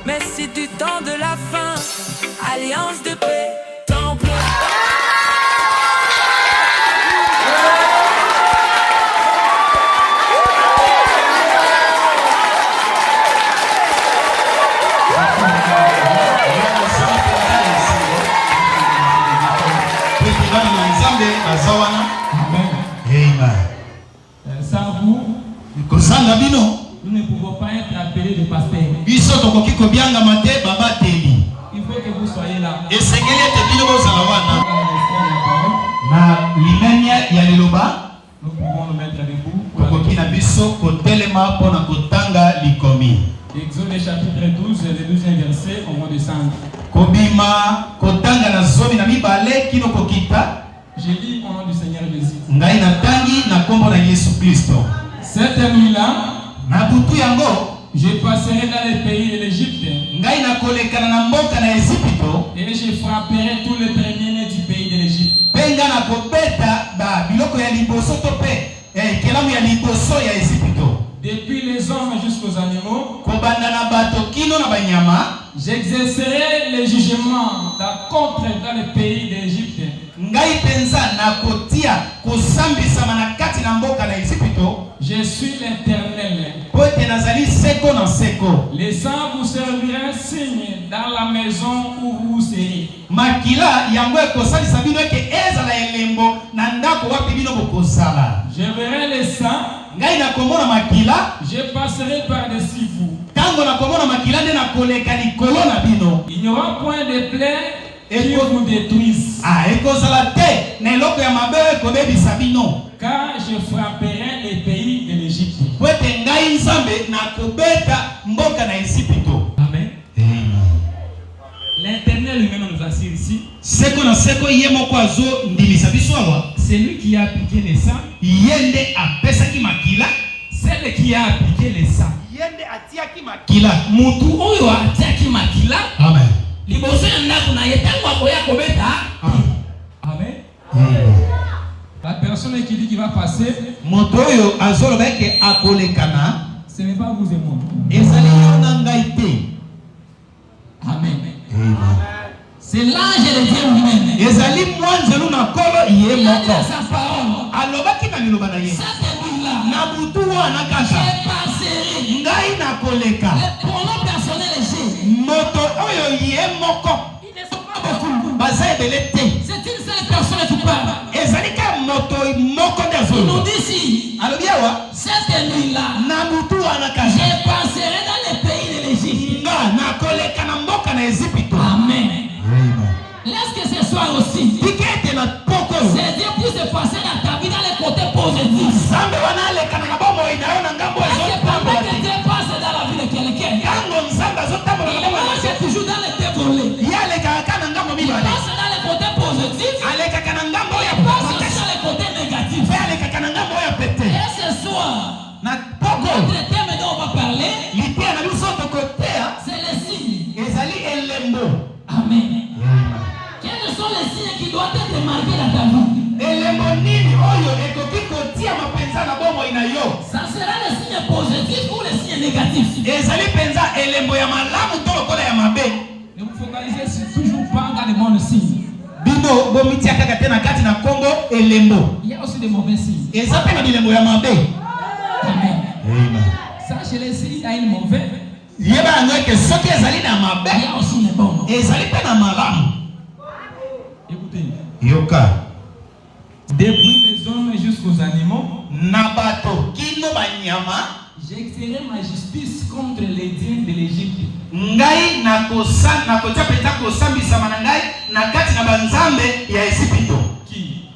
Mais c'est du temps de la fin, alliance de paix, temple. Sans vous, nous ne pouvons pas être appelés de pasteur. Il faut que vous soyez là. Nous pouvons nous mettre debout. Exode chapitre 12, le 12e verset, on va descendre. Je lis au nom du Seigneur Jésus. Cette nuit-là, je passerai dans les pays de l'Égypte et je frapperai tous les premiers-nés du pays de l'Égypte. Depuis les hommes jusqu'aux animaux, j'exercerai les jugements contre dans le pays de l'Égypte. Je suis l'Éternel. Les sangs vous serviront signe dans la maison où vous serez. Je verrai les sangs. Je passerai par-dessus vous. Il n'y aura point de plaie qui vous détruisent. Car je frapperai les pays de l'Égypte. Amen. L'Éternel lui-même nous assure ici. C'est lui qui a appliqué les sangs. Celle qui a appliqué les sangs. Amen. Amen. La personne qui dit qu'il va passer, ce n'est pas vous et moi. Amen. C'est l'ange de Dieu lui-même. Il a dit sa parole. Je passerai. Les pronoms personnels et j'ai. Ils ne sont pas beaucoup. C'est une seule personne qui parle. Il nous dit ici, cette nuit-là, je passerai dans les pays de l'Égypte. Amen. Laisse que ce soit aussi. C'est Dieu pour se passer dans ta vie dans les côtés positifs. Est-ce que pendant que Dieu passe dans la vie de quelqu'un, il marche toujours dans les dévolés. Il passe dans les côtés positifs. Il passe aussi dans les côtés négatifs. Et ce soir, notre thème dont on va parler, c'est les signes. Amen. Quels sont les signes qui doivent être marqués dans ta vie? Ça sera les signes positifs ou les signes négatifs? Ne vous focalisez toujours pas dans les bons signes. Il y a aussi des mauvais signes. Amen. Sachez les signes, il y a une mauvaise. Il y a aussi les bons. Écoutez. Depuis les hommes jusqu'aux animaux, j'exercerai ma justice contre les dieux de l'Égypte. Qui?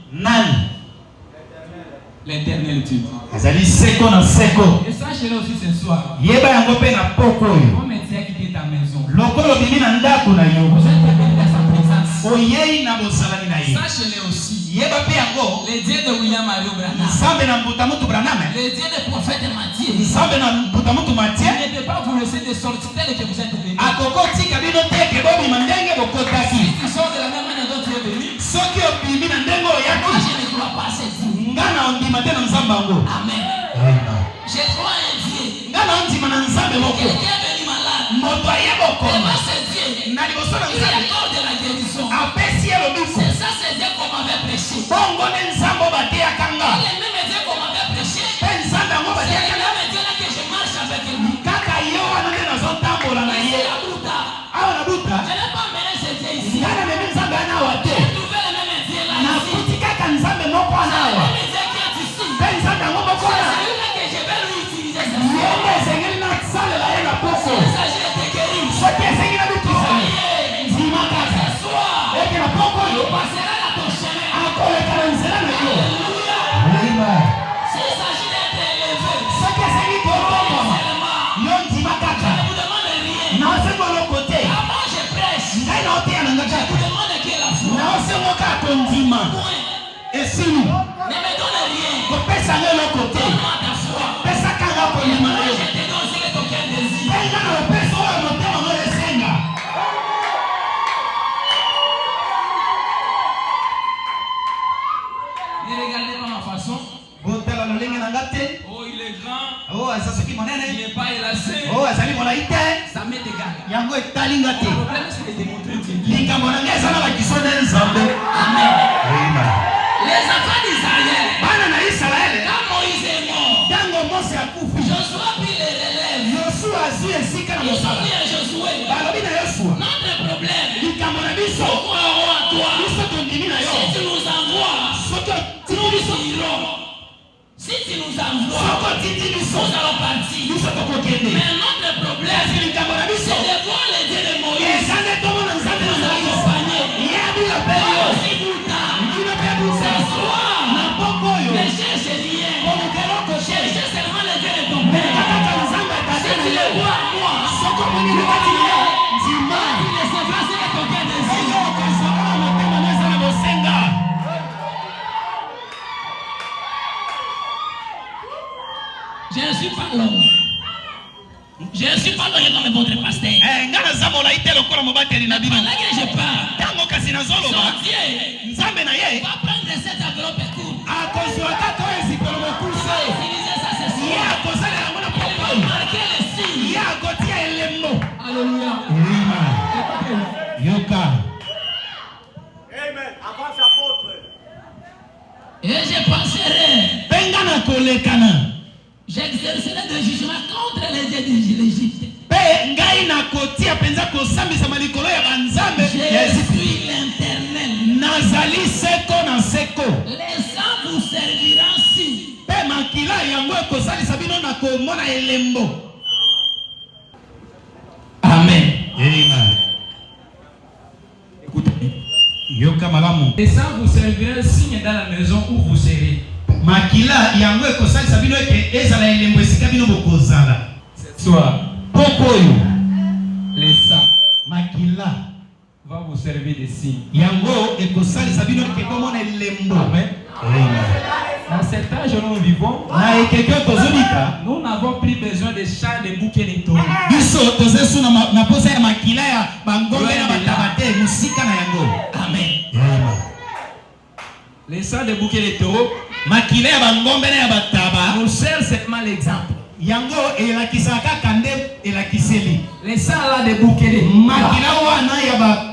L'Éternel Dieu. Et sachez-le aussi ce soir. On me dit à quitter ta maison. Vous êtes venu dans sa présence. Sachez-le aussi. Les dieux de William Mario Branham. Les dieux des prophètes Matthieu. Il ne peut pas vous laisser de sortir tel que vous êtes venu. Si tu sors de la même manière dont tu es venu, moi je ne crois pas à cette vie. Amen. Je crois à un Dieu nzambe moko. Quelqu'un est venu malade. Moto ayeboko. Devant ce Dieu. Na liboso na Il nzambe. accorde la guérison. Apesi ye lobiko. C'est ça, c'est Dieu qu'on m'avait prêché. Bongo ne nzambe bateyaka nga. Il est même Dieu qu'on m'avait prêché. Pe nzambe yango C'est bateyaka le nga. même Dieu là que je marche avec lui. Kaka ye wana nde nazotambola na ye. C'est la Bouddha. Awa na buta. Je n'ai pas mené ce Dieu ici. Nga na memi nzambe ana awa te. J'ai trouvé le même Dieu là ici. Nakuti kaka nzambe moko ana C'est le awa. même Dieu qui est ici. Pe nzambe yango moko C'est ana. celui-là que je vais lui utiliser ce Ye soir. nde esengeli nasalela ye na poko. Il s'agit de te guérir. Soki esengi na bikisa. Croyez. Ndima kaka. Ce soir, Eke na poko tu yo. passeras dans ton chemin. Akoleka na nzela na yo. Alléluia. Amen. S'il s'agit d'être élevé, Soki esengi koboma. seulement, Yo ndima je kaka. ne vous demande rien. Naosengo loko te. Avant je prêche, Ngai naoteya na nga je kaka. vous demande qui est la foi. Naosengo kaka kondima. Point. Esili. Ne me donne rien. Kopesa nga eloko te. Donne-moi ta foi. Pesa kanga kondima na Moi, yo. je te donne ce que ton cœur désire. Penga na opesa oyo motema ngo esenga. Ne regardez pas ma façon. Botala lolenge na nga te. Oh, il est grand. Oh, aza soki Il monene. n'est pas élassé. Oh, azali molai te. Ça m'est égal. Yango etali nga te. Le problème, c'est de démontrer Dieu. Likambo na nga eza na bakiso nde nzambe. Amen. Amen. Les enfants d'Israël, Bana na Israele. quand Moïse est mort, Ntango Mose akufi. Josué a pris les relèves. Yosua azwi esika na Ils ont mosala. dit à Josué, Balobi na Yosua. notre problème, Likambo na biso. nous croirons à toi. Biso tondimi na yo. Si tu nous envoies, Soki otindi nous biso. irons. Si tu nous envoies, Soki otindi biso. nous allons partir. Biso tokokende. Mais notre problème, Kasi likambo na biso. c'est de voir les dieux de Moïse Eza nde tomona nzambe na nous Moïse. accompagner. Ye abino pe yo. Aussi Bouddha, Bino pe busa. ce soir, Na poko oyo. ne cherche rien. Kolukeloko te. Cherche seulement les dieux de ton Meka père. kaka nzambe Si atata tu na le yo. vois en moi, Soko moni likati na yo. Ndima. tu ne sais pas ce que ton cœur désire. Eyo okozala na motema na eza na bosenga. Je ne suis pas l'homme. Je ne suis pas l'homme comme votre pasteur. Nga naza molai te lokola mobateli na bino. Pendant que je parle, Ntango kasi nazoloba. son Dieu Nzambe na ye. va prendre cette enveloppe courte. akozwa kaka oyo ezipelo mokuse. Utilisez ça ce Ye soir. akosalela yango na Il va papa. marquer le signe. Ye akotia elembo. Alléluia. Yoka. Amen. Avance apôtre. Et je penserai, Penga na kolekana. j'exercerai des jugements contre les dieux de l'Égypte. Pe ngai na kotia penza kosambisa malikolo ya banzambe Je ya Ezipte. suis l'Éternel. Nazali seko na seko. Les sangs vous serviront si. Pe makila yango ekosalisa bino na komona elembo. Amen. Amen. Écoutez. Yoka malamu. Les sangs vous serviront signe dans la maison où vous serez. Makila yango ekosalisa bino ete ezala elembo esika bino bokozala. Soit Poko oyo. les sangs Makila va vous servir de signe. yango ekosalisa bino ete komona elembo. Amen. Amen. Dans cet âge où nous vivons, Na ekeke tozobika. nous n'avons plus besoin de chants, de bouquets, de taureaux. Biso tozesu na posa ya makila ya bangombe na batabate musika na yango. Amen. Amen. Les chants, de bouquets, de taureaux Makila ya bangombe na ya bataba nous servent seulement l'exemple. yango elakisaka kaka nde elakiseli. Les chants là de bouquets, de Makila wana ya ba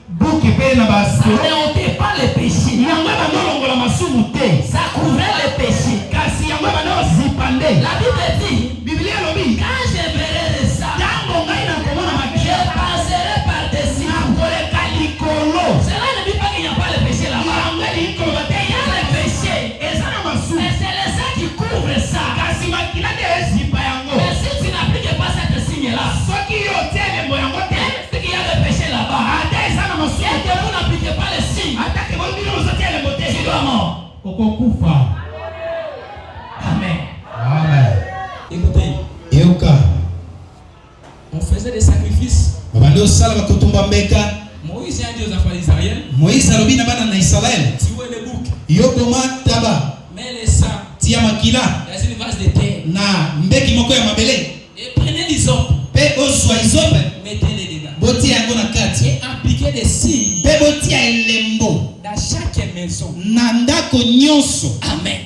buki pe na ba ça n'ôtait pas les péchés. yango banolongola masumu te. Ça couvrait les péchés. Kasi yango banozipande. La Bible dit, Biblia elobi quand je verrai les sangs, ntango ngai nakomona je makila passerai par-dessus. nakoleka likolo. Cela ne dit pas qu'il n'y a pas de péché là-bas. Yango elikoloba te Il y a les péchés. eza na masumu. Mais c'est les sangs qui couvrent ça. Kasi makila nde ezipa yango. Mais si tu n'appliques pas cette signe-là, Soki yo tie elembo yango te. c'est qu'il y a des péchés là-bas. Ata eza na Et masumu. que vous n'appliquez pas les signes, Atake bobino ozotia elembo te. tu dois mort. Okokufa. Amen. Amen. Écoutez, Yoka. on faisait des sacrifices. Babande osala bakotumba mbeka. Moïse a dit aux enfants d'Israël, Moïse alobi na bana na Israel. tuez les boucs, Yoboma taba. mais les sangs Tia makila dans une vase de terre. na mbeki moko ya mabele. Et prenez l'hysope, Pe ozwa izope. mettez-les dedans. Botia yango na kati. Et appliquez des signes Pe botia elembo dans chaque maison. na ndako nyonso. Amen.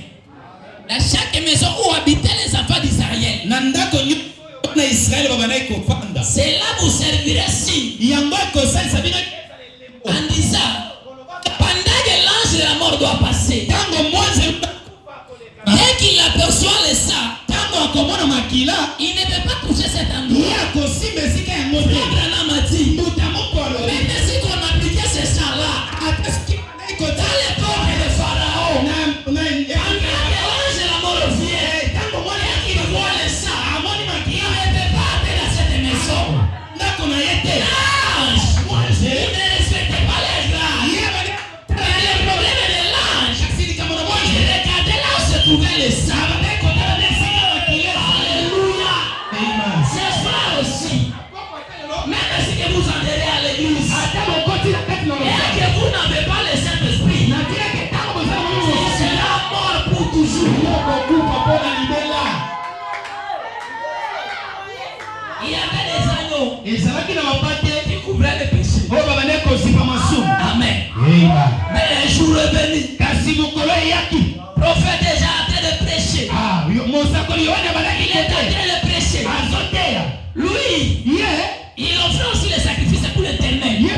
Dans chaque maison où habitaient les enfants d'Israël. Na ndako nyonso na Cela vous servirait si en disant pendant que l'ange de la mort doit passer, dès qu'il aperçoit le sang, il ne peut pas toucher cet endroit. Même si on appliquait ce sang-là dans les portes de Pharaon, pendant que l'ange de la mort vient, et qu'il voit le sang, il ne peut pas entrer dans cette maison. L'ange, il ne respectait pas les grades. Mais le problème de l'ange, il regardait là où se trouvait le sang. Alléluia. C'est ça aussi. Même si vous entrez à l'église et que vous n'avez pas le Saint-Esprit, c'est la mort pour toujours. Il y avait des agneaux qui couvraient les péchés. Amen. Mais un jour est venu, le prophète déjà en train de prêcher. Il est en train de prêcher. Lui, il offrait aussi les sacrifices pour l'éternel. Il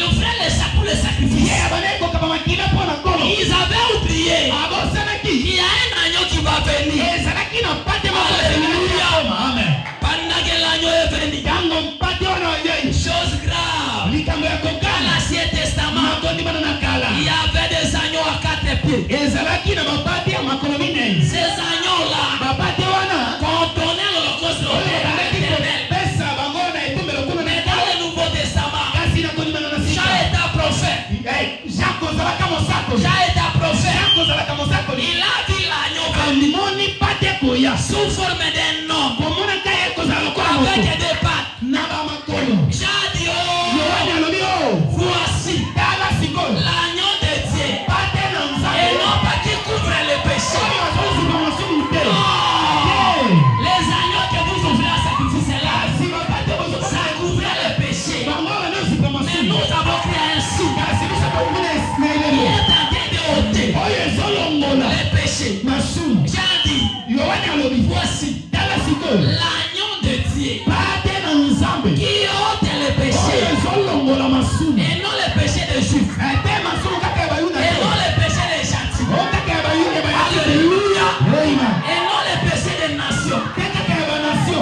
offrait les sacs pour les sacrifices. Ils avaient oublié qu'il y a un agneau qui va venir. Alléluia. Pendant que l'agneau est venu, chose grave. Dans l'Ancien Testament, il y avait des agneaux à 4 pieds. Ces agneaux-là contenaient l'holocauste de l'éternel. Mais dans le Nouveau Testament, Jean est un prophète. Il a vu l'agneau sous forme d'un homme avec des pattes. Jean dit, oh, voici l'agneau de Dieu, et non pas qui couvre le péché. Oh, les agneaux que vous offrez à sacrifice là, ça couvrait le péché. Mais nous avons créé ainsi. Il est en train de ôter le péché. Jean dit, voici l'agneau de Dieu qui ôte le péché, et non le péché des Juifs, et non le péché des gentils. Alléluia. Et non le péché des nations.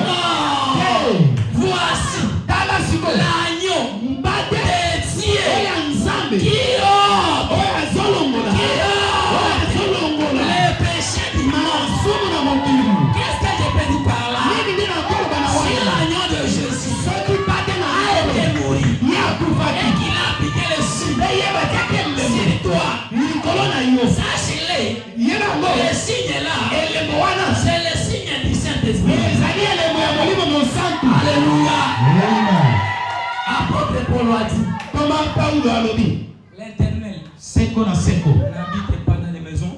Oh, voici l'agneau de Dieu qui ôte le péché du monde. Qu'est-ce que je peux dire par là? Si l'agneau de Jésus a été mort et qu'il a appliqué le signe sur toi, sache-le, le signe là, c'est le signe du Saint-Esprit. Alléluia. Apôtre Paul a dit, l'Éternel n'habite pas dans les maisons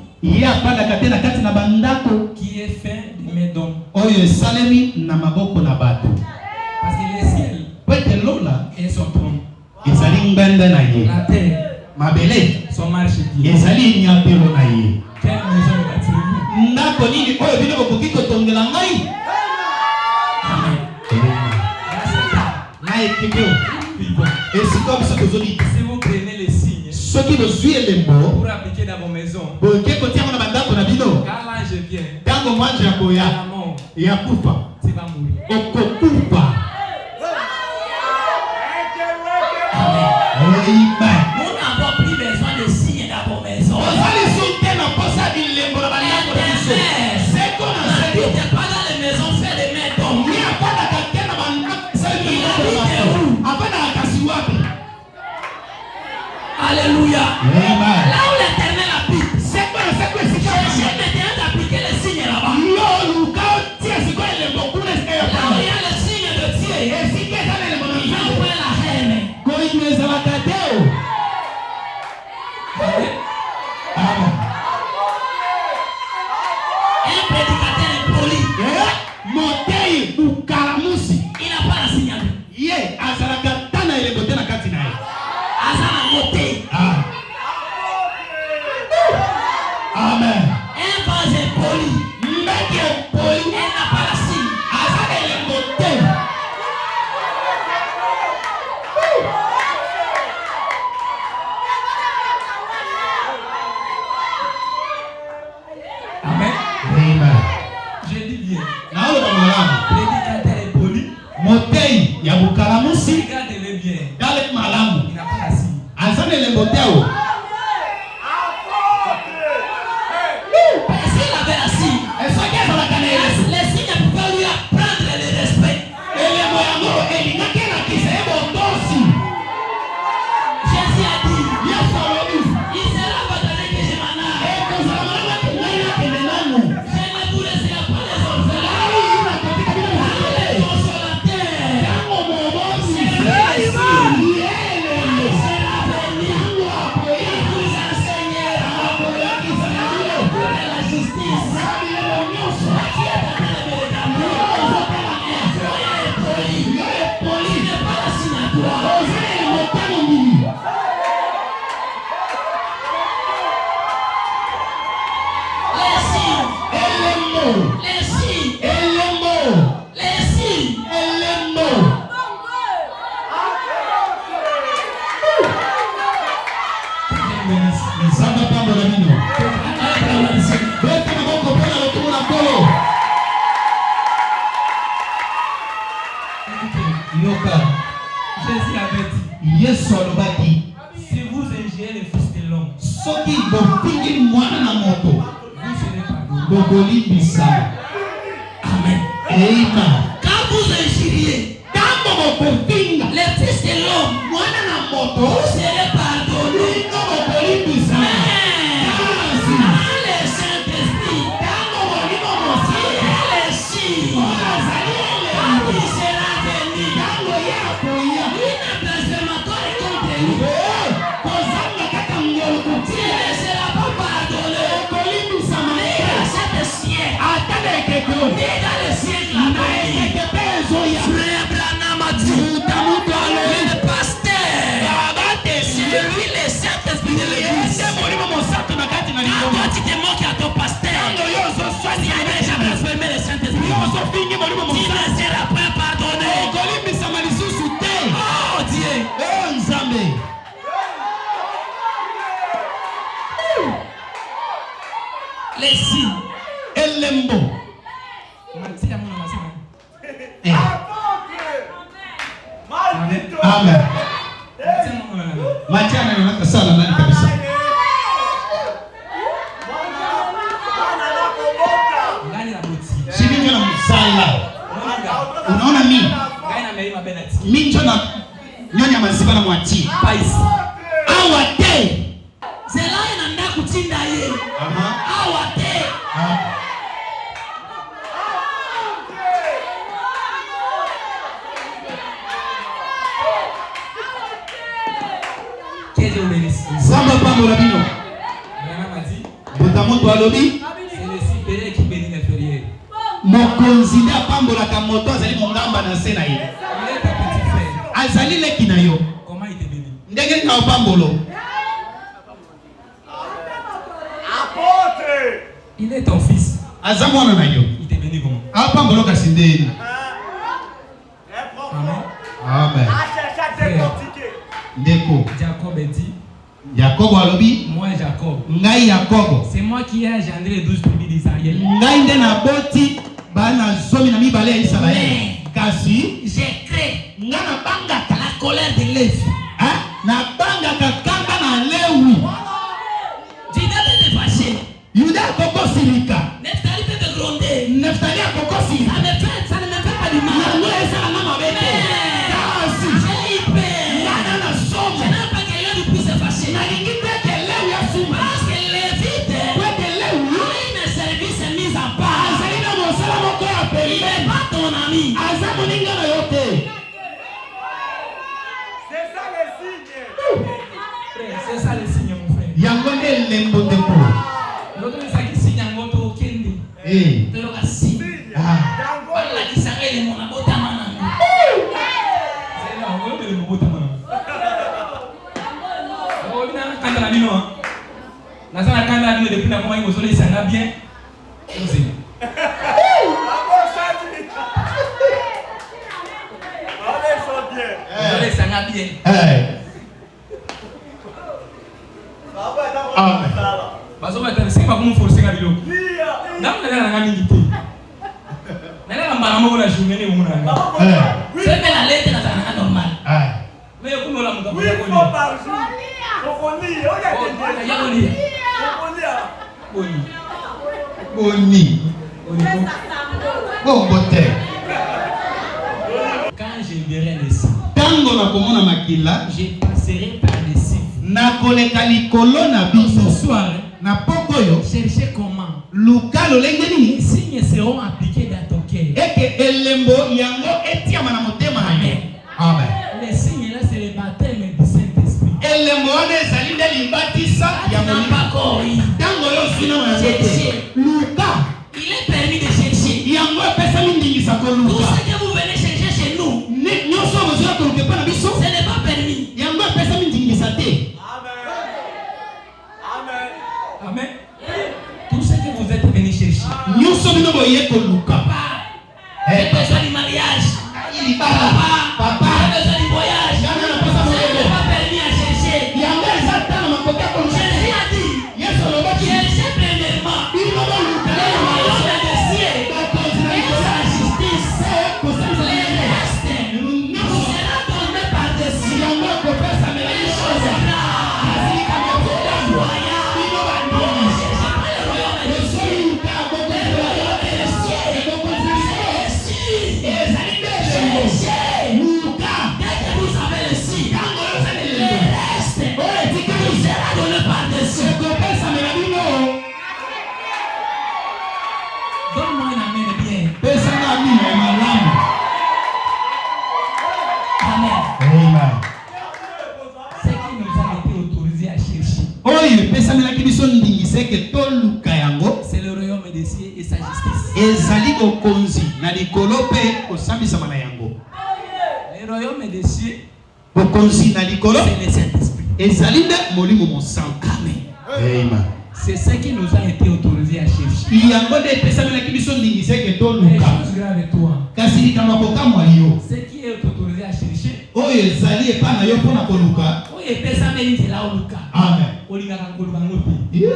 qui est fait de mes dons. Parce que les ciels et son trône, la terre, son marchepied. Quelle maison bâtirez-vous? Amen. Si vous prenez les signes pour appliquer dans vos maisons, quand l'ange vient, la mort, tu vas mourir. Amen. Nous n'avons plus besoin de signes dans vos maisons. N'habitez pas dans les maisons faites de mains d'hommes. Alléluia. Là où l'Éternel habite, cherchez maintenant d'appliquer les signes là-bas. Là où il y a le signe bien. Naolo ba malamu. Prédicateur est poli. Motei ya bukalamusi. Regardez-le bien. Dale malamu. Il n'a pas la signe. Azane le moteo. S'il avait assis, les signes pouvaient lui apprendre le respect. Jésus a dit, il sera votre donné que je m'en aille. Je ne vous laisserai pas les orphelins. Les consolateurs. Il sera venu. Il vous enseignera la justice. Qui est éternel d'amour. Soyez poli. Poli n'est pas la signature. Les signes. Nzamba pambo na bino. Bete na boko pona lotumu na kolo. Yoka. Jésus avait dit, Yesu alobaki. si vous ingérez le Fils de l'homme, Soki bopingi mwana na moto. vous serez pardonnés. Bokolimbisa. Amen. Amen. Quand vous ingériez Kambo bopinga. le Fils de l'homme, Mwana na moto. vous serez pardonnés. Bino bokolimbisa. Mais dans le Saint-Esprit, les signes, quand il sera venu, il ne blasphèmera contre lui. Il ne sera pas pardonné. Ni dans cet siècle, ni dans le siècle à venir. Frère Branham a dit, le pasteur, c'est lui le Saint-Esprit de l'Église. Quand tu te moques à ton pasteur, tu n'as jamais blasphémé le Saint-Esprit. Tu ne seras pas pardonné. Oh Dieu. Les signes. Elembo. Matia mwana masema. Amen. Matia mwana masema. Machana yonaka sana nani kabisa. Ngani na boti. Shininyo na msala. Unaona mimi? Ngani na melima benati. Mincho na nyonya maziba na mwati. Paisi. Awa te. Zelaya na nda kutinda ye. Awa te. Que Dieu bénisse. Zamba pambo la bino. Branham a dit, Botamoto alobi. c'est le supérieur qui bénit l'inférieur. Mokonzi nde apambolaka moto azali mongamba na se na ye. Il est ta petite frère. Azali leki na yo. Comment il te bénit? Ndenge na opambolo. Il est ton fils. Aza mwana na yo. Il te bénit comment? Apambolo kasi ndeni. Amen. Amen. Ndeko. Jacob a dit, Yakobo alobi. moi Jacob, Ngai Yakobo. c'est moi qui ai engendré les 12 tribus d'Israël. Ngai nde na boti bana zomi na mibale ya Israeli. Kasi J'ai créé nga na bangaka la colère de Lévi. na bangaka kamba na Lewi. Juda peut te fâcher. Yuda akoko silika. Nephtali peut te gronder. Neftali akoko silika. Ça ne me fait pas du mal. Yango ezala na mabe te. Kasi J'ai eu peur. ngana na Je somo. n'aime pas que Lévi puisse se fâcher. Nalingi te ke Lewi asuma. Parce que Lévite Kwe ke Lewi a une service mise à part. azali na mosala moko ya Il pembe. n'est pas ton ami. Aza moninga na yo te. Frère, c'est ça le signe, mon frère. Yango nde elembo ndeko. L'autre, c'est qui signe en moto au Kendi. Toloka si. Wala kisangele mona bota manangu. C'est là, on veut le mot de mon nom. Oh, il y a un candidat à l'ino. La salle à candidat à l'ino depuis la mois, il vous ça va bien. Osez. Allez, ça va bien. Amen. Parce que c'est pas comme forcer à l'ilo. Non, on a la minute. journée ni mon ami. C'est bien la lettre dans un normal. Mais comment la montagne? Oui, il faut par jour. Faut lire. Boni. Bon côté. Quand je verrai le sang, Tango na komona makila, je passerai par-dessus. na koleka likolo na biso. Ce soir, Na pokoyo, cherchez comment luka lolenge les nini? signes seront appliqués dans ton cœur. Eke elembo yango etiama na motema na yo. Amen. Les signes là, c'est le baptême du Saint-Esprit. Elembo wana ezali nde libatisa ya molimo. Tango yo sina na Cherchez. luka Il est permis de chercher. yango epesami ndingisa Tout koluka. ce que vous venez chercher chez nous, Nyonso bozoya koluka epa na biso. ce n'est pas permis. Yango epesami ndingisa te. Amen. Tout ce que vous êtes venu chercher. Nyonso bino boye koluka. Papa, j'ai besoin du mariage. Papa, Papa, j'ai besoin du voyage. Ce n'est pas permis à chercher. yango eza ta na makoki ya koluka. Jésus a dit, Yesu alobaki cherchez premièrement bino boluka le royaume des cieux bakonzi na et likolo sa justice. kosalisa Les restes nous sera donné par-dessus. yango ekopesamela Les biso. choses graves. Voyage. Bino bandimi esoluka ezali nde elembo. Luka Dès que vous avez le signe, le reste vous sera donné par-dessus. ekopesamela bino. Donne-moi une amène bien. Pesanga bino ya malamu. Amen. Amen. Ce qui nous a été autorisé à chercher, Oyo epesamelaki biso ndingisa eke toluka yango. c'est le royaume des cieux et sa justice. Ezali bokonzi na likolo mpe kosambisama na yango. Le royaume des cieux, Bokonzi na likolo c'est le Saint-Esprit. ezali nde molimo mosantu. Amen. Amen. C'est ce qui nous a été autorisé à chercher. Yango nde epesamelaki biso ndingisa eke Les toluka. choses graves, toi. Kasi likambo kokamwa yo. Ce qui est autorisé à chercher, Oyo ezali epa na yo mpona koluka. oyo epesameli nzela oluka. Amen. Olingaka koluka ngo te. Yeah.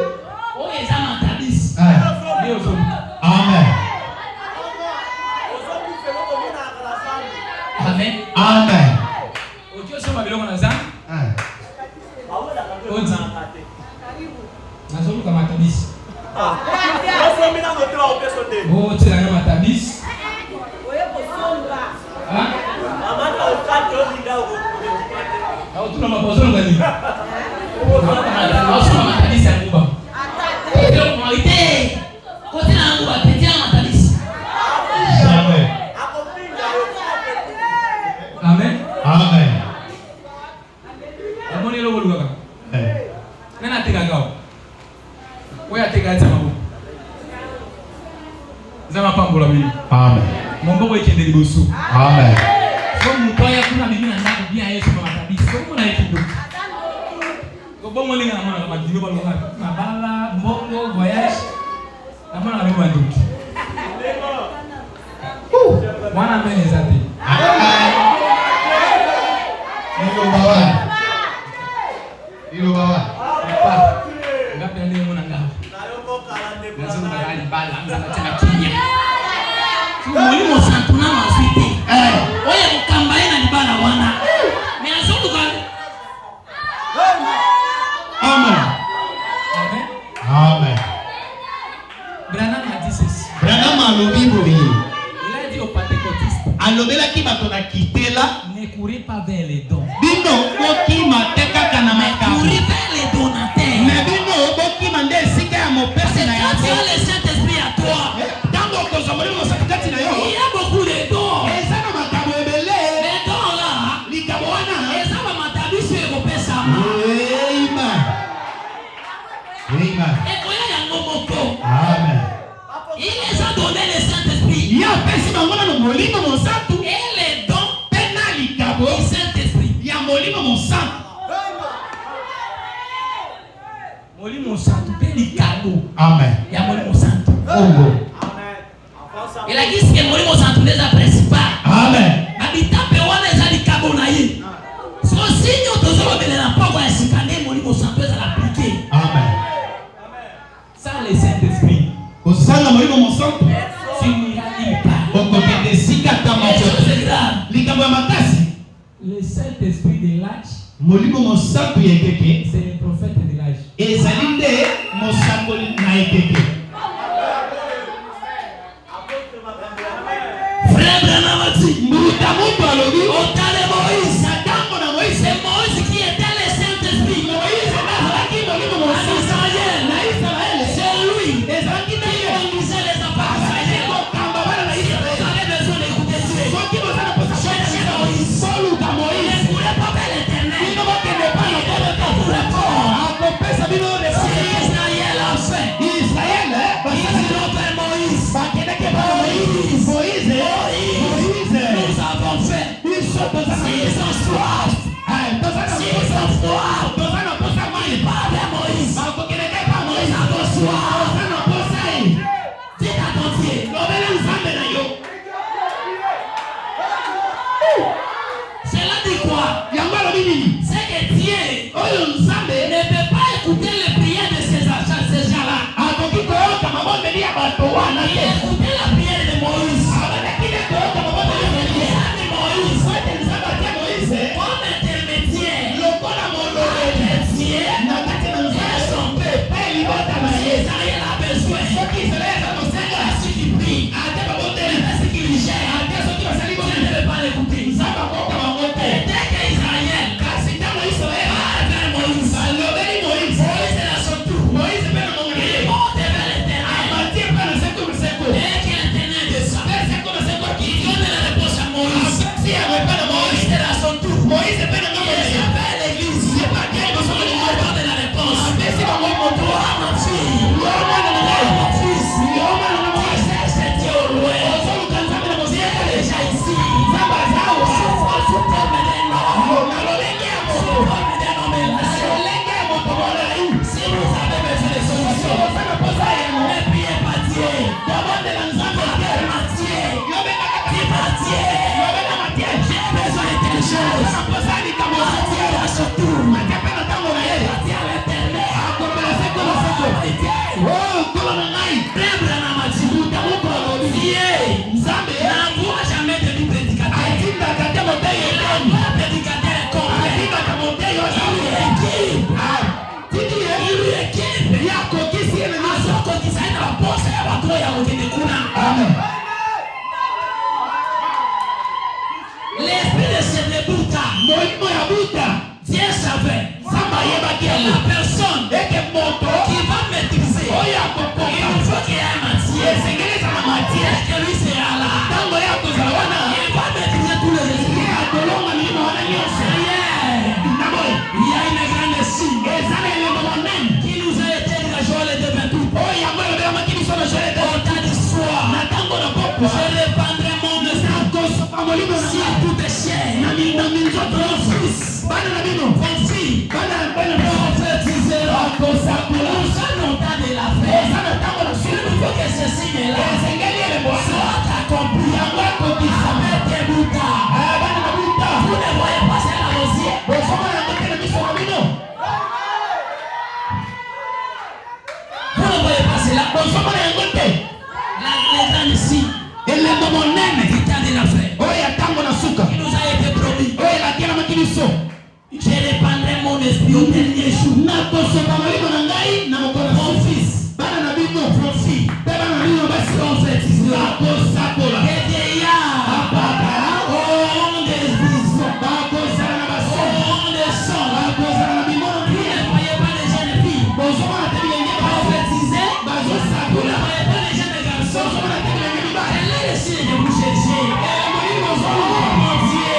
Oyo eza matabisi. Ah. Nde ozoluka. Amen. Amen. Amen. Oki osomba biloko na zamba. Ah. Odi. Nazoluka matabisi. Otela nga matabisi. Ah? Aotuna mapozolo ngani. Osoma matabisi ya nguba. Ndio mwite. Kotela nguba petia matabisi. Amen. Amen. Amen. Amoni lo boluka. Eh. Nana teka gao. Oya teka zama bo. Zama pambola bili. Amen. Momboko ikende liboso. Amen. So mutoya kuna bibi na ndako bia Yesu na matabisi. So kuna yekindo. Ko bongo linga mwana kama dinyo balo ngaka. Mabala, mbongo, voyage. Na mwana na bibi ndoki. Mwana mbele zate. Ilo bawa. Ilo bawa. Papa. Ngapi ndio mwana ngao. Lazima ngali bala nzama tena kinya. Mulimo santuna maswite. Oye mukamba ina libala wana. Me azunduka. Amen. Amen. Amen. Branham a dit ceci. Branham alobi boye. Il a dit aux pentecôtistes, Alobelaki bato na kitela. ne courez pas vers les dons. Bino bokima te kaka na makambo. Courez vers les donateurs. Me bino bokima nde esika ya Parce mopesi que na quand tu yango. as le Saint-Esprit à toi, Tango okozwa molimo mosantu kati na yo. il y a beaucoup de dons. Eza na makambo ebele. Les dons là, Likambo wana. les hommes matabiso ekopesama. Amen. Amen. Ekoya yango moko. Amen. Il les a donné le Saint-Esprit. Ya pesi bango na molimo mosantu. Et les dons Pena likabo du Saint-Esprit. ya molimo mosantu. Molimo santo pe likabo. Amen. Ya molimo santo. Ongo. Il a dit que molimo santo les a principal. Amen. Habitape wana eza likabo na ye. So sinyo tozolobela na poko ya sikane molimo santo eza appliqué. Amen. Sans le Saint-Esprit, Kozanga molimo mosantu. tu n'iras nulle part. okokende sika ta Les moto choses graves. likambo ya makasi Le Saint-Esprit de l'âge, molimo mosantu ya ekeke c'est le prophète de l'âge. ezali nde mosakoli na ekeke. Frère Branham a dit, mbuta mutu alobi otale Moïse. satango na Moïse. C'est Moïse qui était le Saint-Esprit. Moïse nazalaki molimo En mosantu Israël, na Israele. c'est lui ezalaki na qui ye conduisait les enfants d'Israël. kokamba bana na Vous Israele. avez besoin d'écouter Dieu. soki boza na posa Cherchez Moïse. soluka Il Moïse ne pourrait pas faire l'éternel. bino bokende pa na Il n'avait pas pour répondre. akopesa bino Si reponse. Israël a fait, Israele ils ont fait Moïse. bakendeke pa Moïse. Moïse Nous avons fait. biso toza na S'ils ont soif, s'ils ont froid, toza na posa mai ils parlent à Moïse. bakokendeke pa Nous Moïse avons soif. toza na posa ye Dis à ton Dieu. lobela nzambe na yo. Cela dit quoi? yango alobi nini C'est que Dieu oyo nzambe ne peut pas écouter les prières de ces gens-là. akoki koyoka mabondeli ya bato wana Il te. a écouté la prière de Moïse. abandaki nde koyoka mabondeli ya Il Moïse. a mis Moïse soki nzambe atie Moïse comme intermédiaire lokola molobeli entre Dieu na kati na et nzambe son peuple. mpe libota na ye. Israël a besoin. soki Israele aza kosenga Ceux qui prient, ate babondeli ceux qui lui gèrent, ate soki basali Dieu bonene ne veut pas l'écouter. nzambe akoka bango te. Et dès que Israël kasi ntango Israele va vers Moïse, balobeli Moïse Moïse est à son tour. Moïse mpe na mongo na Il ye monte vers l'éternel. abatie mpe na seko na seko Dès que l'éternel descend, mpe seko na seko il donne la réponse à Moïse. apesi yango epai na Moïse Moïse. est à son tour. Moïse mpe na ngambo Il na ye s'appelle l'église. epake liboso na Il lingomba apporte la réponse. apesi bango moto Toi, ma fille, yo mwana na ngai mon fils, yo mwana na tu ngai cherches Dieu au loin. ozoluka nzambe na Dieu mosika est déjà ici. nzambe aza awa Sous forme d'un homme. na lolenge ya Sous moto forme d'un homme na élancé. lolenge ya moto molai Si vous avez besoin de solutions, oza na posa yango ne priez pas Dieu. kobondela nzambe Appelle Matthieu. yobengaka Dis Matthieu. yobenda matie J'ai besoin de telle chose. na posa likambo Matthieu à son tour. matie mpe na ntango na ye Matthieu à l'éternel. akobela seko na seko o nkolo na ngai Frère Branham a dit, mutamuko alobi Dieu nzambe n'envoie jamais de prédicateur. atindaka te motei Il elani envoie un prédicateur complet. atindaka motei Il oyo lui équipe. tiki ye Il lui équipe. ye akokisi ye na nyonso Azokotisa ye na baposa ya bato oyo akokende kuna. amen L'esprit de ce débuta. molimo ya buta Dieu savait. nzambe ayebaki La yango personne eke moto qui va maîtriser. oyo Il akokoka faut qu'il y ait un Matthieu. esengeli ezala matie Est-ce que lui sera là? ntango ye akozala wana Il va maîtriser tous les ye esprits. akolonga milimo wana nyonso Hier, na boye il y a une grande signe eza na elembo monene qui nous a été dit à Joël 2:28. oyo yango elobelamaki biso na jolete Au temps du soir, na ntango na pokwa je répandrai mon esprit nakosopa molimo na sur ngai toute chair. na minzoto nyonso bana na bino Vos filles bana na prophétiseront. bakosakola Nous sommes au temps de la fête. eza na ntango na Il suku faut que ce signe-là esengeli elembo wana soit accompli. yango ekokisa Avec tes boutards. bana na buta Vous ne voyez pas ça la rosière. bozomona yango te na miso na bino Vous ne voyez pas cela. bozomona yango te Les grandes signes elembo monene du temps de la fête oyo ya ntango na suka qui nous a été promis. oyo elatelamaki biso Je répandrai mon esprit au dernier jour. nakosopa molimo na ngai na mokolo ya Mon fils, bana na bino profite. mpe bana na bino basi Prophétisera. bakosakola Les vieillards bakala auront des visions. bakozala na baso Auront des sons. bakozala na Vous bimona ne voyez pas les jeunes filles bozomona te bilenge prophétiser. Vous ne bazosakola voyez pas les jeunes garçons. bozomona te bilenge mibale C'est là le signe que vous cherchez. molimo Oh ozomona mon Dieu.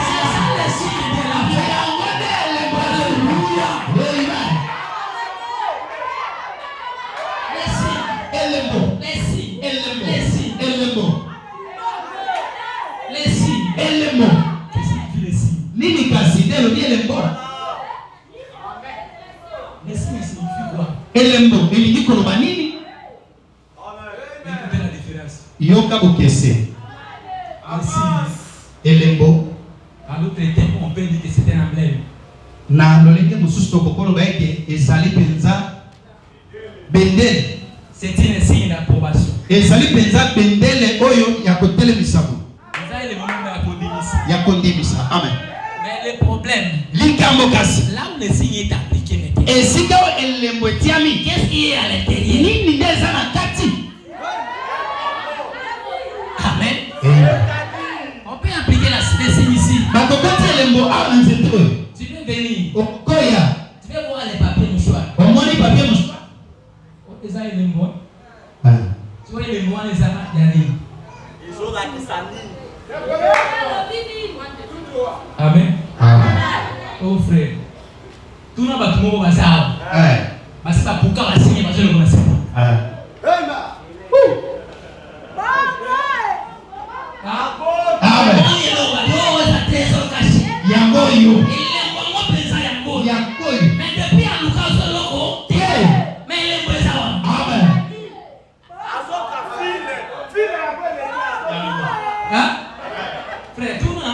C'est ça le signe de la fête. yango nde elembo Alléluia. Amen. Les signes. elembo Les signes. elembo Les signes. elembo Les signes. elembo Qu'est-ce que signifie les signes? nini kasi nde elobi elembo Les signes signifient quoi? elembo elingi koloba nini Écoutez la différence. yoka bokese Les signes. elembo À l'autre terme, on peut dire que c'est un emblème. na lolenge mosusu tokokoloba ete ezali mpenza bendele C'est un signe d'approbation. Et ça lui pensa bendele oyo ya kotele misabu. Ça est le moment de kondimisa. Ya kondimisa. Amen. Mais le problème, Likambo kasi. là où le signe est appliqué maintenant. Et si quand elle lembotiami, Qu'est-ce qui est à l'intérieur? nini ndeza na kati? Amen. On peut appliquer le signe ici. Bakokati lembo a nzeto. Tu peux venir. Okoya. Tu peux voir les papiers mouchoirs. Omoni papier mouchoir. Les a les mois. Ah. Tu vois les mois les a yani. Ils ont la kisani. Amen. Amen. Oh frère. Tout n'a pas tout le monde va ça. Ah. Parce que pourquoi va signer parce que le connaissez pas. Ah. Amen. Yango yo. Yango yo. Mais depuis à Lucas Soloko. Mais il est présent. Amen. Hein? Frère, tout n'a.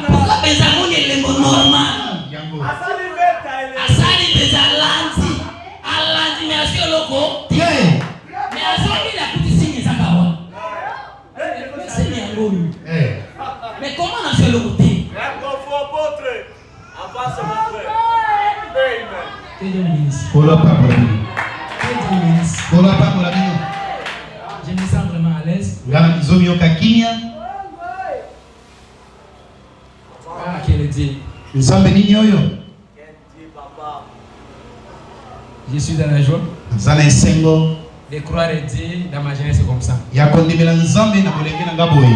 Pourquoi les amours est le normal? Yango. Asali des alanti. Alanti mais est-ce que loko? Mais asali la petite signe ça kawa. C'est bien beau. Mais comment on a fait le côté? Kola pa kolabino. Kola pa kolabino. Je me sens vraiment à l'aise. Ngana kizomi yo kakinya. Ah, quel Dieu. Nzambe nini oyo? Je suis dans la joie Nzana esengo. de croire Dieu dans ma jeunesse comme ça. Ya kondimela nzambe na molenge na ngaboye.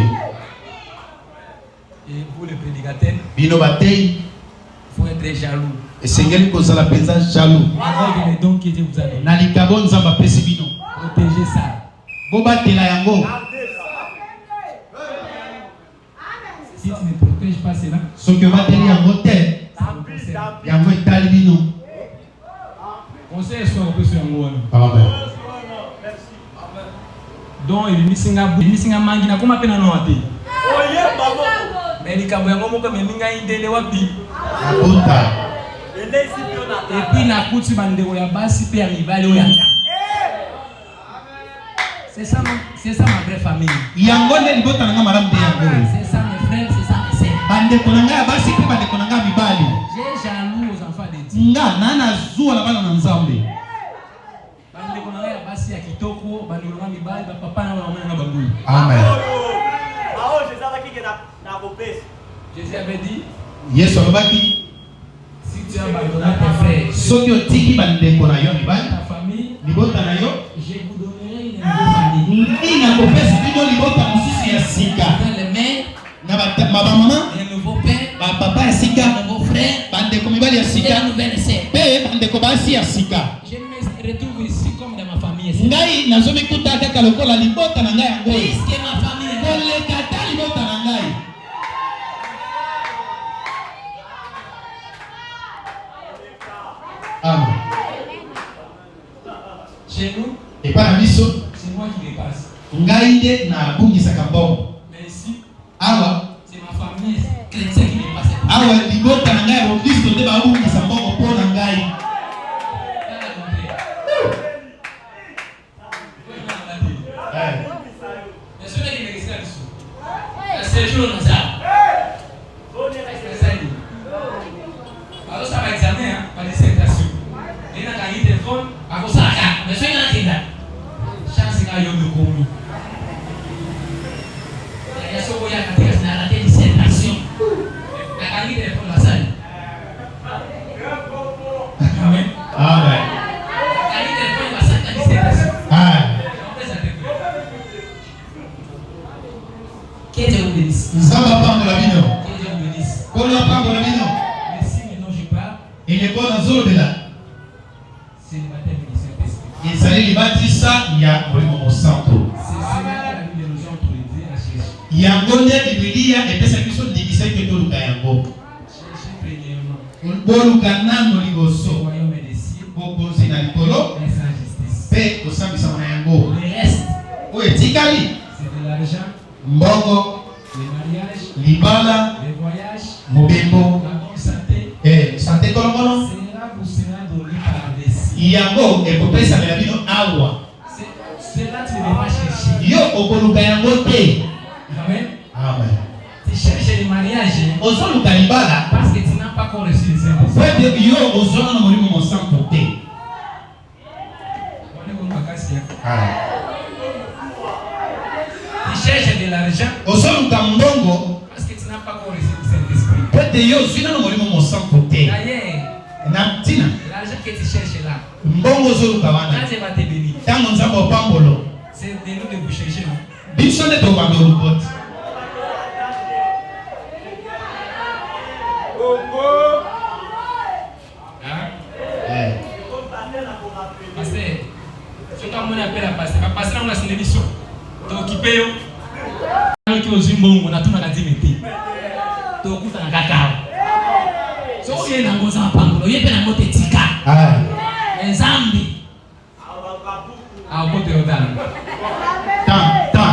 Et vous les prédicateurs, Bino batei. il faut être jaloux. Esengeli kozala penza jaloux. Avec les dons que Dieu vous a donnés. Na likabo nzamba pesi bino. Protégez ça. Bobatela yango. Si tu ne protèges pas cela, Soki obateli yango te. Yango etali bino. on sait ce qu'on peut sur un mot. Amen. Donc, il missing a mangi na kuma pena no ati. Mais les kabo yango moko me minga indele wapi. Akota. Et puis na kuti bandeko ya basi pe ya mibali oya. C'est ça ma vraie famille. Yango nde libota nanga malamu te yango. C'est ça mes frères, c'est ça mes sœurs. Bandeko nanga ya basi pe bandeko nanga mibali. J'ai jaloux aux enfants de Dieu. Nga nana zuwa la bana na nzambe. Bandeko nanga ya basi ya kitoko, bandeko nanga mibali, ba papa na mama na babuyi. Amen. Jésus avait dit, Yesu alobaki si tu as abandonné tes frères, soki otiki bandeko na yo mibali ta famille, libota na yo je vous donnerai une nouvelle famille. nini nakopesa bino libota mosusu ya sika Dans les mères, na bamama les nouveaux pères, bapapa ya sika les nouveaux frères, bandeko mibali ya et sika les nouvelles sœurs. mpe bandeko basi ya sika. Je me retrouve ici comme dans ma famille. Ici. Ngai nazomikuta kaka lokola libota na ngai yango Puisque ma famille est là. koleka ta libota na ngai. Amen. Chez nous, Epa na biso c'est moi qui dépasse. ngai nde nabungisaka mbongo. Mais ici, Awa c'est ma famille chrétienne qui dépasse. awa libota na ngai ya bokristo nde babungisa mbongo mpo na ngai. Mais ceux qui me restent ici, c'est toujours dans ça. Alors ça va examiner, hein, par dissertation. Et dans la téléphone, à cause de la carte, mais ceux qui ont été là, chance qu'il y a eu de commis. Il y a ceux qui ont raté dissertation. La carte téléphone, la salle. Amen. Amen. La carte téléphone, la salle, la dissertation. Que Dieu vous bénisse. Nzambe apambola bino. Que Dieu vous bénisse. Nkolo apambola bino. Merci, maintenant je parle. Eleko nazolobela C'est le baptême du Saint-Esprit. ezali libatisa ya molimo mosantu. C'est cela que la Bible nous a autorisé à chercher. Yango nde bibilia epesa biso ndimisa ete toluka yango. Chercher premièrement boluka nano le liboso royaume des cieux bokonzi na likolo et sa justice. mpe kosambisama na yango. Le reste, Oyo etikali c'est de l'argent, mbongo, le mariage, libala, le voyage, mobembo, la bonne santé sante kolongono sera vous sera donné par les cieux. yango ekopesamela bino awa. C'est là que tu ne vas pas chercher. Yo okoluka yango te. Amen. Amen. Tu cherches le mariage Ozoluka libala. parce que tu n'as pas encore reçu le Saint-Esprit. Peut-être yo ozona na molimo mosantu te. Tu cherches de l'argent Ozoluka mbongo. parce que tu n'as pas encore reçu le Saint-Esprit. Peut-être yo zina na molimo mosantu te. D'ailleurs, Na tina. l'argent que tu cherches là, Mbongo ozoluka wana. quand tu vas te bénir, Tango nzambe opambolo. c'est de nous de vous chercher. Non? Biso nde tokanga olukoti. Hein? Pasteur, ce qu'on appelle à pasteur, pasteur on a signé l'émission. Tu es occupé. Tu es aux Zimbabwe, on a tout dans la dimité. Tu es occupé dans la cacao. So tu es dans le Zambangolo, tu es dans le Tika. Les Zambi. Ah, on peut te redonner. Tant.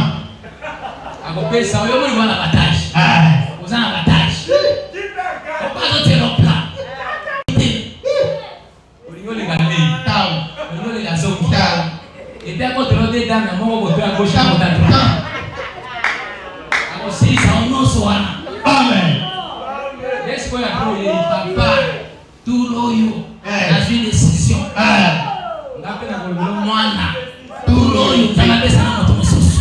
À côté ça, on va la bataille. On a la bataille. On va noter le plat. On les gagner. On les gazons. Et bien quand on est dans le moment où on à gauche à droite. Alors si ça on soit. Amen. Est-ce qu'on a pris papa tout l'oyo dans une décision. On appelle le moana. Tout l'oyo ça va ça dans notre sauce.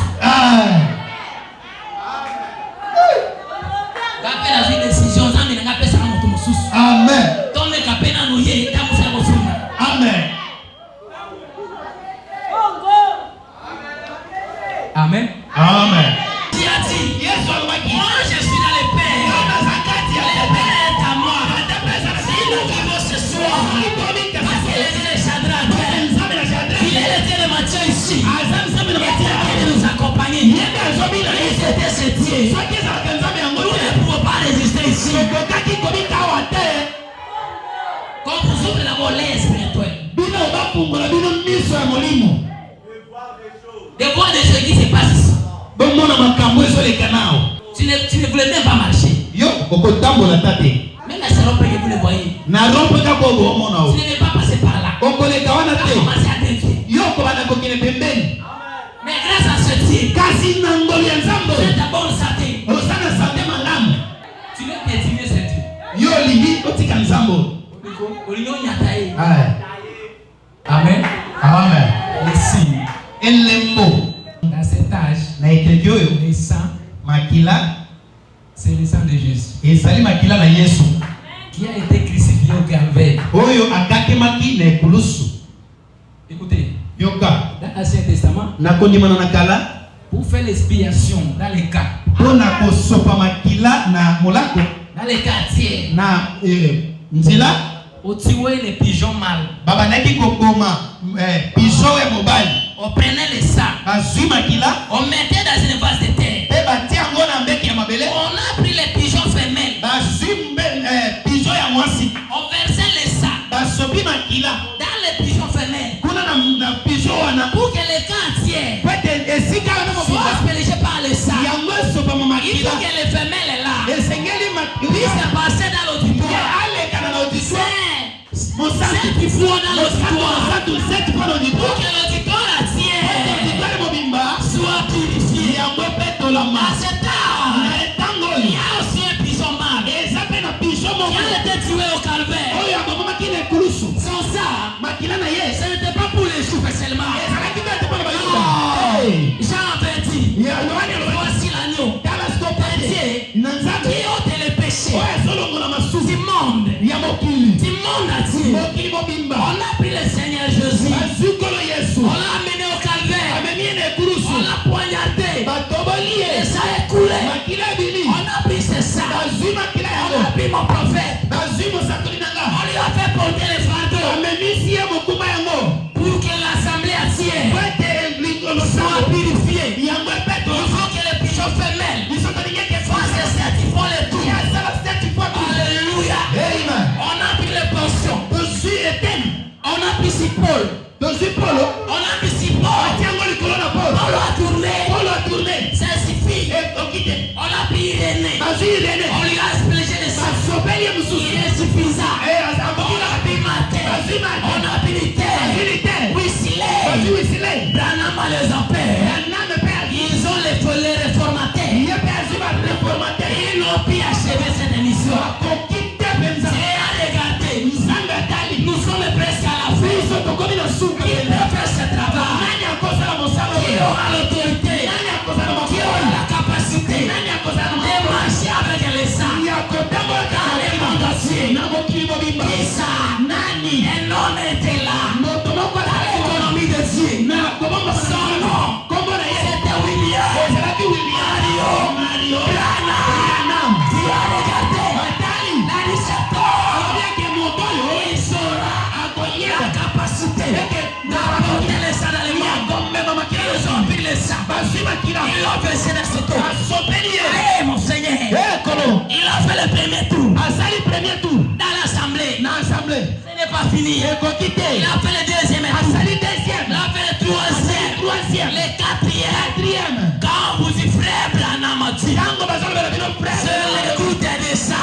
Dans une décision ça me n'a pas ça dans notre sauce. Amen. Donc les capena nous y est dans mon sauce. Amen. Amen. Amen. Qui a dit? Yes, Moi je suis dans le Père. Le Père est à moi. Si nous vivons ce soir, parce qu'il est le Shadrach, il est le Dieu de Matthieu ici. Il est de nous accompagner. Et c'était ce Dieu. Nous ne pouvons pas résister ici. Quand vous ouvrez la volée spirituelle, de voir des choses qui se passent ici. Tu ne voulais même pas marcher. Même la salope que vous le voyez. Tu ne veux pas passer par là. Tu as commencé à dévier. Mais grâce à ce Dieu, tu as ta bonne santé. Tu veux détruire ce Dieu. Amen. Amen. Les signes. Elembo. Dans cet âge, Na ekebi oyo les sangs, makila c'est le sang de Jésus ezali makila na Yesu qui a été crucifié au calvaire. oyo akakemaki na ekulusu. Écoutez, Yoka dans l'Ancien Testament, na kondimana na kala pour faire l'expiation dans les cas, mpona kosopa makila na molako dans les quartiers, na nzela on tuait les pigeons mâles. babandaki koboma pigeon ya mobali On prenait les sang, bazwi makila on mettait dans une vase de terre. mpe batie yango na mbeki ya mabele On a pris les pigeons femelles, bazwi pigeon ya mwasi on versait les sang basopi makila dans les pigeons femelles kuna na pigeon wana pour que les quartiers pete esika wana soient mobimba aspergés par les sang. yango esopama Il makila faut que les femelles là esengeli puissent passer dans l'auditoire. aleka na auditoire C'est qui faut dans l'auditoire pour auditoire que l'auditoire entier mobimba soit purifié. yango epetolama À cet âge, na etango il y oyo a aussi un pigeon mâle eza mpe na pigeon qui moko a été tué au calvaire. oyo abomaki na ekulusu Sans ça, makila na ye ce n'était pas pour les juifs seulement. ezalaki mpe te mpona bayuda Jean avait dit, yohani alobaki voici l'agneau tala sikopa de te Dieu na nzambe qui ôte les péchés oyo ezolongola masumu du monde. ya mokili Du monde entier. mokili mobimba On a pris le Seigneur Jésus. bazwi nkolo yesu On l'a amené au calvaire. amemi ye na ekulusu On l'a poignardé. batoboli ye Et ça a coulé. makila ebimi On a pris ses sangs. bazwi makila On yango a pris mon prophète. bazwi mosakoli na nga On lui a fait porter les fardeaux amemisi ye mokumba yango pour que l'assemblée entière pete soit losango purifiée. yango Il epetolo faut que les pigeons femelles biso tolingaki fassent efase ce qui font les tours. yasala certifiat Alléluia. amen On a pris les portions. tozwi eteni On a pris si Paul. tozwi polo On a pris si Paul. atiango likolo na polo Paul a tourné. polo atourne Ça suffit. okite On a pris Irénée. bazwi irene On lui a aspergé le sang. basopeli ye Il mosusu est suffisant. On abokila a pris Matthieu. bazwi mate On a pris Terre. Il a versé dans ce tour. Eh mon Seigneur. Il a fait le premier tour. Dans l'assemblée. Ce n'est pas fini. Il a fait le deuxième tour. Il a fait le troisième. Le quatrième. Quand vous y frère Branham a dit, c'est le goût de ça.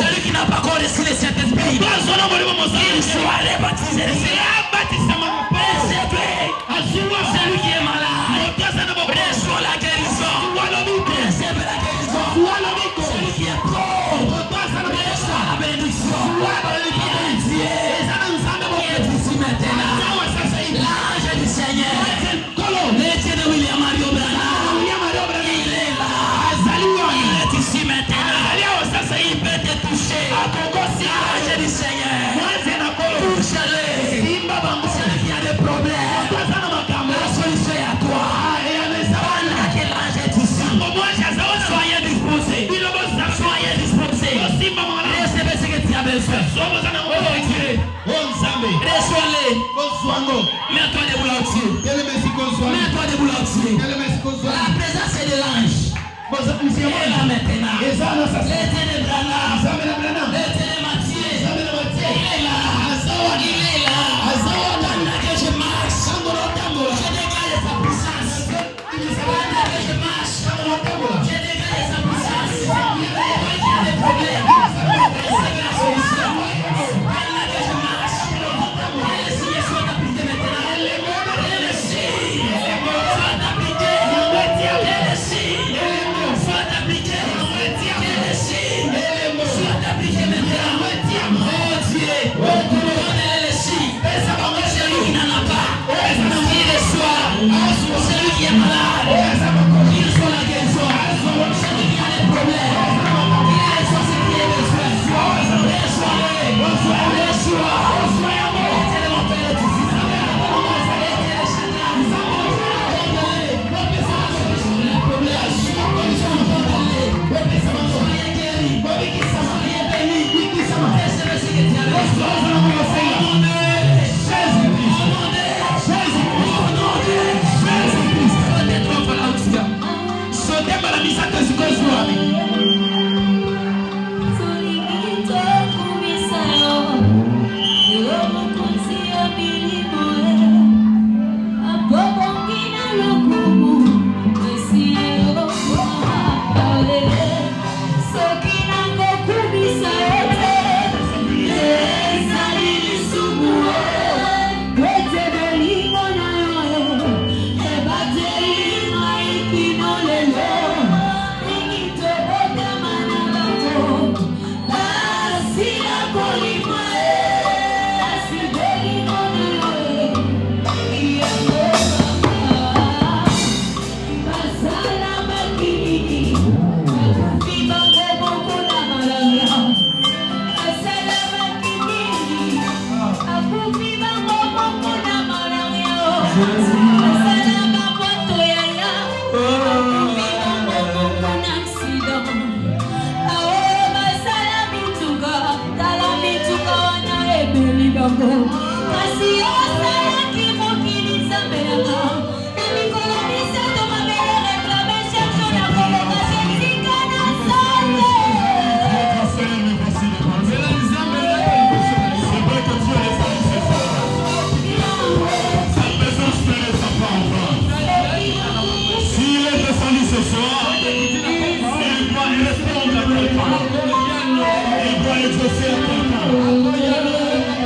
Celui qui n'a pas encore reçu le Saint-Esprit, il soit rebaptisé. Celui qui est malade, reçoit la guérison. Recevez la guérison. Celui qui est pauvre, reçoit la bénédiction. Il est ici maintenant. L'ange du Seigneur, le Dieu de William Mario Branham, il est là. Il est ici maintenant. Il peut te toucher. L'ange du Seigneur, touche-le. Celui qui a des problèmes, la solution est à toi. Pendant que l'ange est ici, soyez disposés. Soyez disposés. Recevez ce que tu as besoin. Reçois-le. Mets-toi debout là-dessus. Mets-toi debout là-dessus. La présence est de l'ange. Il est là maintenant. Le Dieu de Branham, le Dieu de Matthieu, il est là. Il est là. Pendant que je marche, je dégage sa puissance. Pendant que je marche, je dégage sa puissance. Il y a des problèmes. C'est la solution. Pendant que je marche, le signe soit appliqué maintenant. Le signe soit appliqué. Le signe soit appliqué. Le signe soit appliqué maintenant. Oh Dieu, donnez le signe. Celui qui n'en a pas, il reçoit. Celui qui est malade, il reçoit la guérison. Celui qui a des problèmes, il reçoit ce qui est besoin. Reçois-le. Reçois.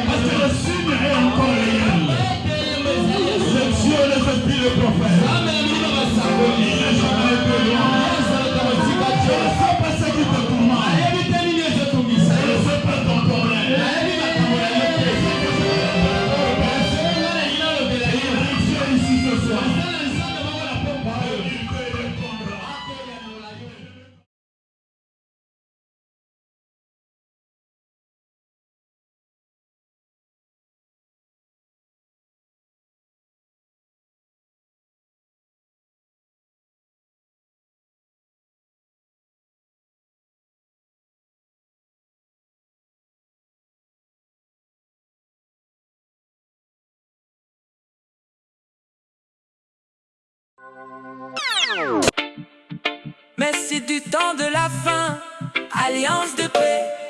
Parce que le signe est encore réel. Le Dieu, les esprits Mais c'est du temps de la fin, alliance de paix.